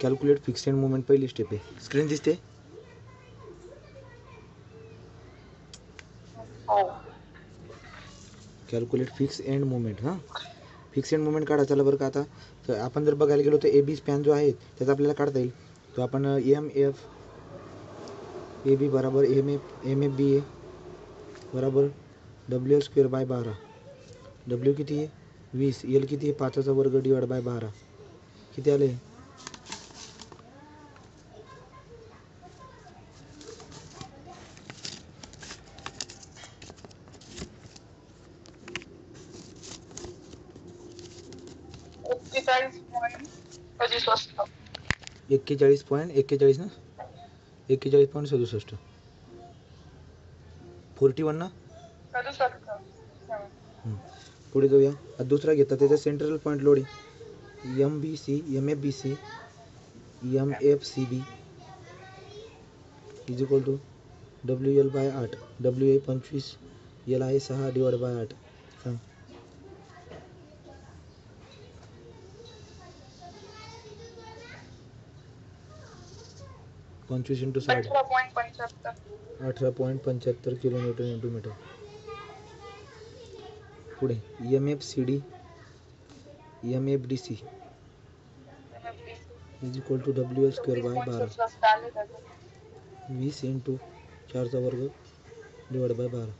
Calculate fix end movement पहिली step आहे. Screen दिसते? Calculate fix end movement. हां, फिक्स एंड मुवमेंट काढा. चला बरं का, आता तर आपण जर बघायला गेलो तर ए बी स्पॅन जो आहे त्याचा आपल्याला काढता येईल. तो आपण एम एफ ए बी बराबर एम एफ बी ए बराबर W L square by 12. W किती आहे 20, एल किती आहे 5चा वर्ग डिवाइड बाय 12. किती आले? 41.41 ना, 41.67. 41 ना. पुढे जाऊया. दुसरा घेतला त्याचा सेंट्रल पॉईंट लोड आहे M B C M F B C M F C B is equal to W L by 8. W आहे 25, एल आहे 6 डिवाइड बाय 8. सांग. पंचवीस इंटू 60 18.75 किलोमीटर इंटू मीटर. पुढे M F C D M F D C is equal to W L square by 12. 20 into 4चा वर्ग divide by 12.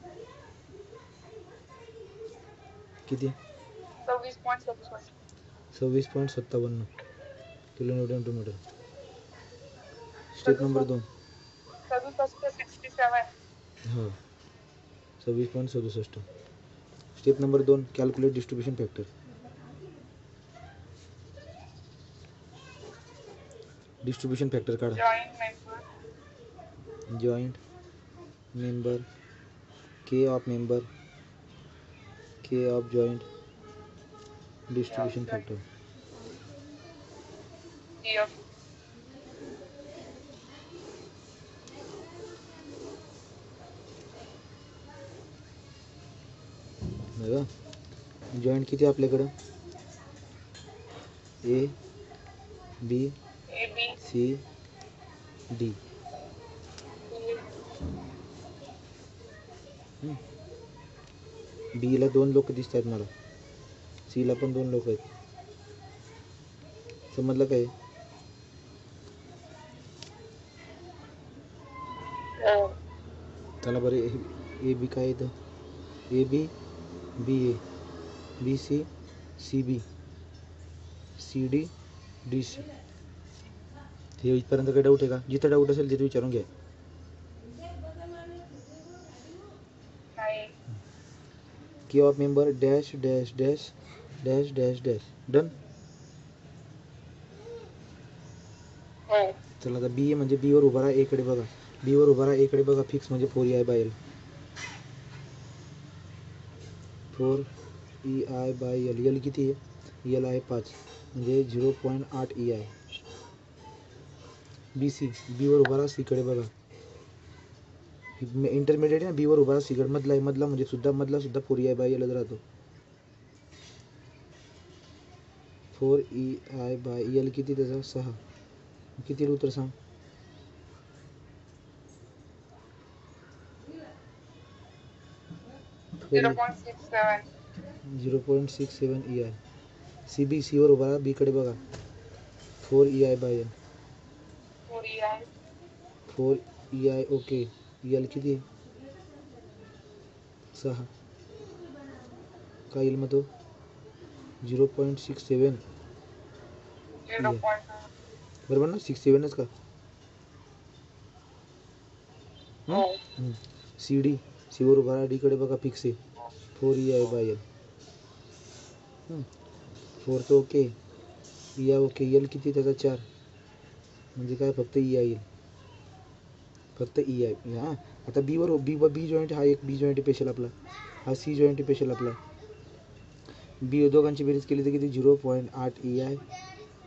किती? 26.57 kilometre into metre. Step number 2. हो, 26.67. Step number 2, calculate distribution factor. Distribution factor काढा. Joint member K of member K of joint distribution factor. Joint किती आपल्याकडं? A B C D. बीला 2 लोक दिसत आहेत मला, सीला पण 2 लोक आहेत. समजलं काय? चला बरं, ए बी काय येतं? A B B A B C C B C D D C. हे इथपर्यंत काही डाऊट आहे का? जिथं डाऊट असेल तिथे विचारून घ्या. K of member dash dash dash dash dash dash. Done. चला आता बी म्हणजे बी वर उभा राहा, एकडे बघा. बी वर उभा राहा, एकडे बघा. फिक्स म्हणजे 4 EI by L. 4 EI by L. L किती आहे? एल आहे 5 म्हणजे 0.8 EI. बी सी, बी वर उभा राहा, सीकडे बघा. इंटरमिडिएट आहे ना, बी वर उभा राहा, सीकडे मधला आहे. मधला म्हणजे मधला सुद्धा 4 EI बाय एलच राहतो. 4 EI बाय एल किती त्याचा? 6. किती उत्तर सांग? 0.67 EI. सी बी, सी वर उभा राहा, बी कडे बघा. 4 EI by L. 4 EI okay. L किती? 6. काय येईल मग तो? 0.67. बरोबर ना? 67च का? सी डी, सी वर उभा राहा, डी कडे बघा. फिक्स आहे 4 EI बाय एल. 4 तर ओके, EI ओके. एल किती त्याचा? 4 म्हणजे काय? फक्त EI येईल, फक्त EI. हां, आता बी वर बी जॉईंट हा एक बी जॉईंट स्पेशल आपला, हा सी जॉईंट स्पेशल आपला. बी दोघांची बेरीज केली तर किती? 0.8 EI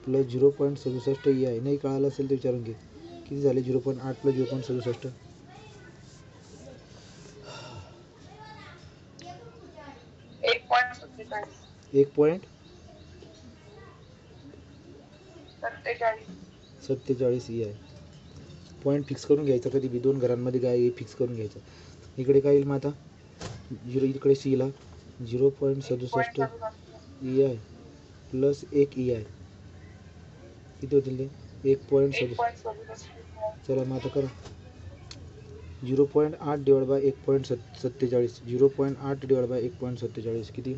प्लस 0.67 EI. नाही कळालं असेल तर विचारून घे. किती झाले? 0.8 प्लस 0.67. 1.47. 47 EI. पॉईंट फिक्स करून घ्यायचा कधी बी, 2 घरांमध्ये काय हे फिक्स करून घ्यायचं. इकडे काय येईल मग आता 0, इकडे सीला 0.67 EI प्लस 1 EI किती होतील ते 1.67. चला मग आता करा 0.8 डिवाइड बाय 1.47. 0.8 डिवाइड बाय 1.47 किती?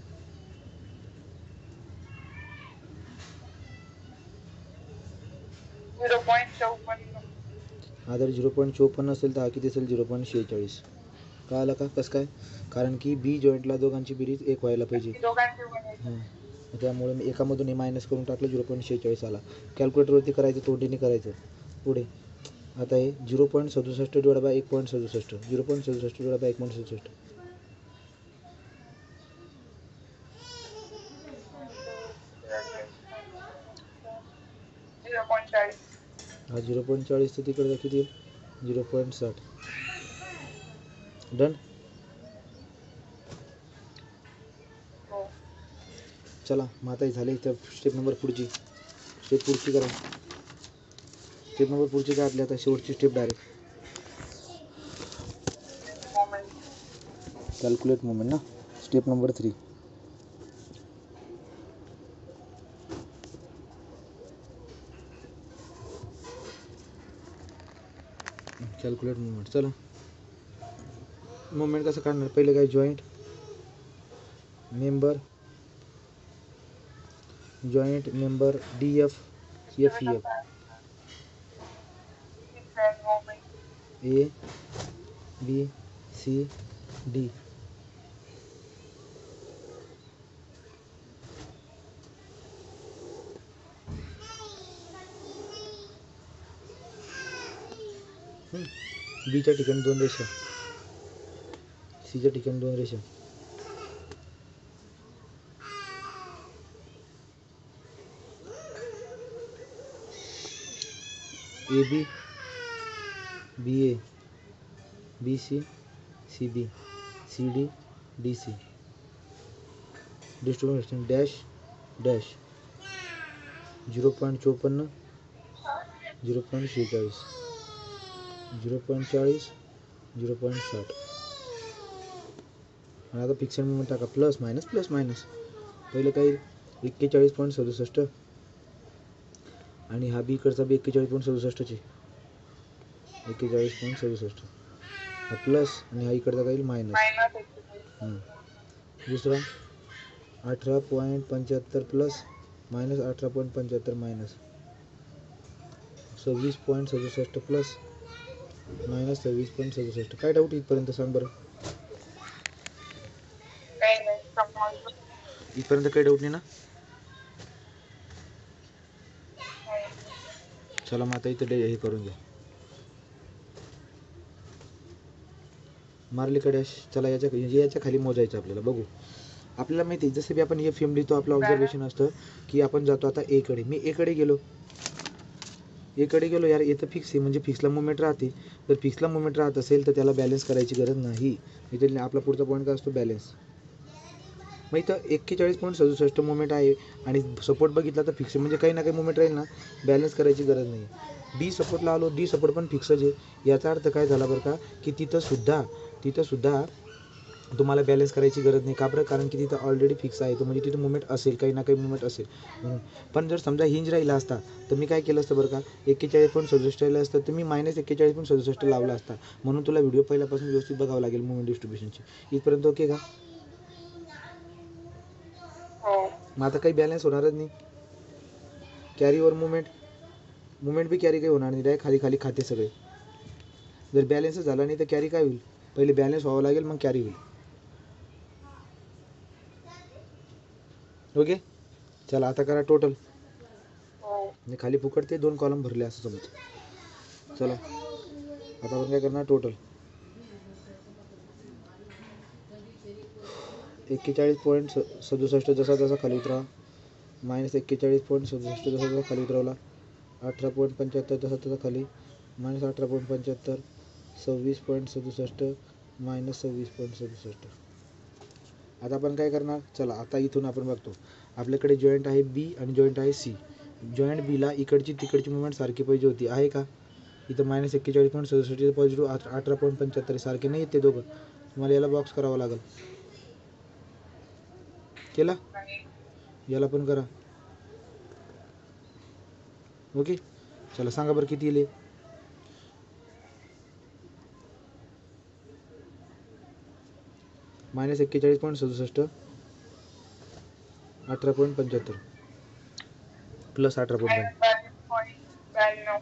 0.54. हा जर 0.54 असेल तर हा किती असेल 0.46. का आला का कसं काय? कारण की बी जॉईंटला दोघांची बेरीज 1 व्हायला पाहिजे. हां त्यामुळे मी एकामधून हे मायनस करून टाकलं 0.46 आला. कॅल्क्युलेटरवरती करायचं, तोंडीने करायचं. पुढे आता हे 0.67 डिवाइड बाय 1.67. 0.67 डिवाइड बाय 1.67 हा 0.40 तर तिकडे किती येईल 0.60. डन. चला मग आता झाले. तर स्टेप नंबर पुढची करा. स्टेप नंबर पुढची काय आपली आता शेवटची स्टेप डायरेक्ट कॅल्क्युलेट मोमेंट ना. Step number 3 calculate moment. चला मोमेंट कसं काढणार? पहिले काय joint member DF FEF A B C D. बीच्या ठिकाणी 2 रेषा, सीच्या ठिकाणी 2 रेषा. AB BA BC CB CD DC. Distribution dash dash 0.54 0.46 0.40 0.60. आणि आता फिक्शन मोमेंट टाका प्लस मायनस पहिलं काही 41.67 आणि हा बी इकडचा बी 41.67 41.67 हा प्लस आणि हा इकडचा काही मायनस. दुसरा 18.75 plus minus 18.75 minus 26.67 plus minus 26.67. काय डाऊट इथपर्यंत सांग बरं? इथपर्यंत काही डाऊट नाही ना? चला मग आता इथं हे करून घ्या मारलीकडे. चला याच्या खाली मोजायचं आपल्याला. बघू आपल्याला माहिती आहे जसं बी आपण हे फिल्म लिहितो आपलं ऑब्झर्वेशन असतं की आपण जातो आता एकडे. मी एकडे गेलो यार. इथं फिक्स आहे म्हणजे फिक्सला मुवमेंट राहते. जर फिक्सला मुवमेंट राहत असेल तर त्याला बॅलन्स करायची गरज नाही. इथे आपला पुढचा पॉईंट काय असतो बॅलन्स. मग इथं 41.67 मुवमेंट आहे आणि सपोर्ट बघितला तर फिक्स म्हणजे काही ना काही मुवमेंट राहील ना. बॅलन्स करायची गरज नाही. डी सपोर्टला आलो, डी सपोर्ट पण फिक्सच आहे. याचा अर्थ काय झाला बरं का की तिथं सुद्धा तुम्हाला बॅलन्स करायची गरज नाही. का बरं? कारण की तिथं ऑलरेडी फिक्स आहे. तो म्हणजे तिथं मुवमेंट असेल, काही ना काही मुवमेंट असेल म्हणून. पण जर समजा हिंज राहिला असता तर मी काय केलं असतं बरं का 41.67 राहिलं असतं तर मी मायनस 41.67 लावला असता. म्हणून तुला व्हिडिओ पहिल्यापासून व्यवस्थित बघावं लागेल मुवमेंट डिस्ट्रीब्युशनची. इथपर्यंत ओके का? मग आता काही बॅलन्स होणारच नाही. कॅरीवर मुवमेंट बी कॅरी काही होणार नाही. डायरेक्ट खाली खाली खाते सगळे. जर बॅलन्सच झाला नाही तर कॅरी काय होईल? पहिले बॅलन्स व्हावं लागेल मग कॅरी होईल. ओके चला आता करा टोटल. मी खाली फुकटते 2 कॉलम भरले असं समज. चला आता आपण काय करणार टोटल 41.67 जसा खाली उतरा मायनस 41.67 जसा खाली उतरवला. 18.75 तसा खाली मायनस 18.75 26.67 मायनस 26.67. आता आपण काय करणार? चला आता इथून आपण बघतो आपल्याकडे जॉईंट आहे बी आणि जॉईंट आहे सी. जॉईंट बीला इकडची तिकडची मुवमेंट सारखी पाहिजे होती, आहे का? इथं -41.67 पॉझिटिव्ह 18.75 सारखे नाही येते दोघं, तुम्हाला याला बॉक्स करावा लागेल. केला? याला पण करा. ओके, चला सांगा बरं किती येईल. -41.67 18.75 प्लस 18.92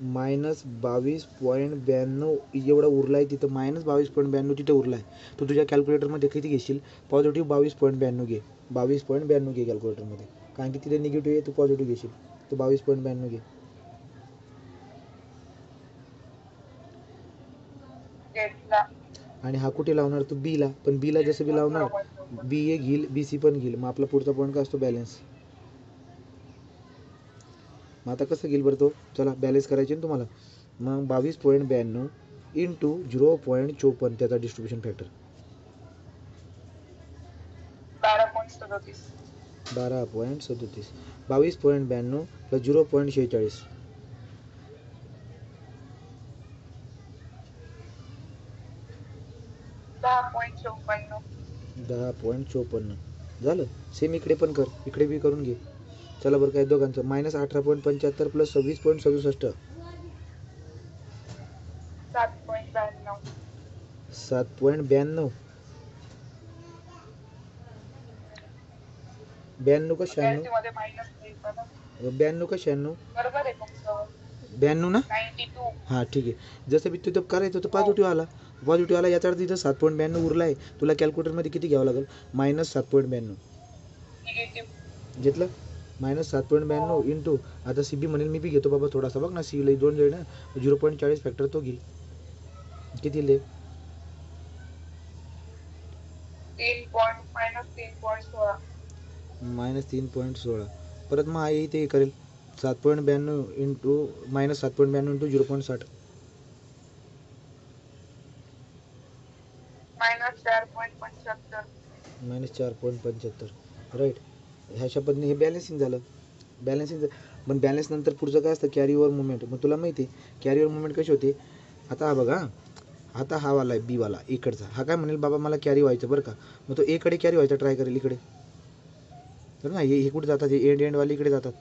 -22.92 एवढा उरला आहे तिथं. -22.92 तिथं उरला आहे. तू तुझ्या कॅल्क्युलेटरमध्ये किती घेशील? पॉझिटिव्ह 22.92 घे. 22.92 घे कॅल्क्युलेटरमध्ये, कारण की तिथे निगेटिव्ह आहे, तू पॉझिटिव्ह घेशील. तू 22.92 घे. आणि हा कुठे लावणार तू? बीला. पण बीला जसं बी लावणार, बी ए घेईल, बी सी पण घेईल. मग आपला पुढचा पॉईंट काय असतो? बॅलन्स. मग आता कसं घेईल बरं तो? चला बॅलन्स करायचे ना तुम्हाला. मग 22.92 इंटू 0.54 त्याचा डिस्ट्रीब्युशन फॅक्टर 12.37. 22.92 प्लस 0.46 10.54 झालं. सेम इकडे पण कर, इकडे बी करून घे. चला बरं काय दोघांचं -18.75 प्लस 26.67 7.92 92 का 96? 92 का 96? 92 ना? हां ठीक आहे. जसं बी तिथं करायचं होतं पॉझिटिव्ह आला, पॉझिटिव्ह आला याचा अर्थ इथं 7.92 उरला आहे. तुला कॅल्क्युलेटरमध्ये किती घ्यावं लागेल? -7.92 घेतलं. -7.92 इंटू, आता सी बी म्हणेल मी बी घेतो बाबा थोडासा, बघ ना सी ला 2 जाईल ना, 0.40 फॅक्टर तो घेईल. किती ले? -3.16 परत मग आई ते करेल 7.92 इंटू -7.92 इंटू 0.60 -4.75 राईट. ह्या पद्धतीने हे बॅलन्सिंग झालं. बॅलन्सिंग पण बॅलन्स नंतर पुढचं काय असतं? Carry over movement. मग तुला माहिती आहे कॅरीओव्हर मुवमेंट कशी होते? आता हा बघा, आता हा वाला आहे बीवाला इकडचा, हा काय म्हणेल बाबा मला कॅरी व्हायचं बरं का. मग तो एकडे कॅरी व्हायचा ट्राय करेल इकडे, तर ना हे कुठे जातात? हे एंडवाले इकडे जातात.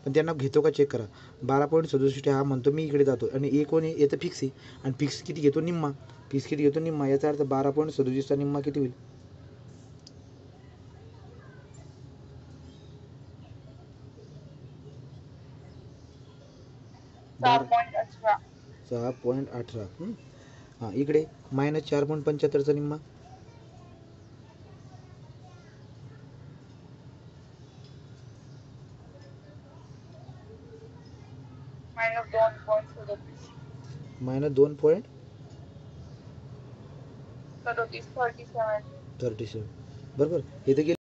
पण त्यांना घेतो का चेक करा. 12.67 हा म्हणतो मी इकडे जातो, आणि ए कोण आहे? येतं फिक्स आहे, आणि फिक्स किती घेतो? निम्मा. फिक्स किती घेतो? निम्मा. याचा अर्थ 12.67 निम्मा किती होईल? 6.18. हां इकडे -4.75 निम्मा -2.37 बरोबर. इथे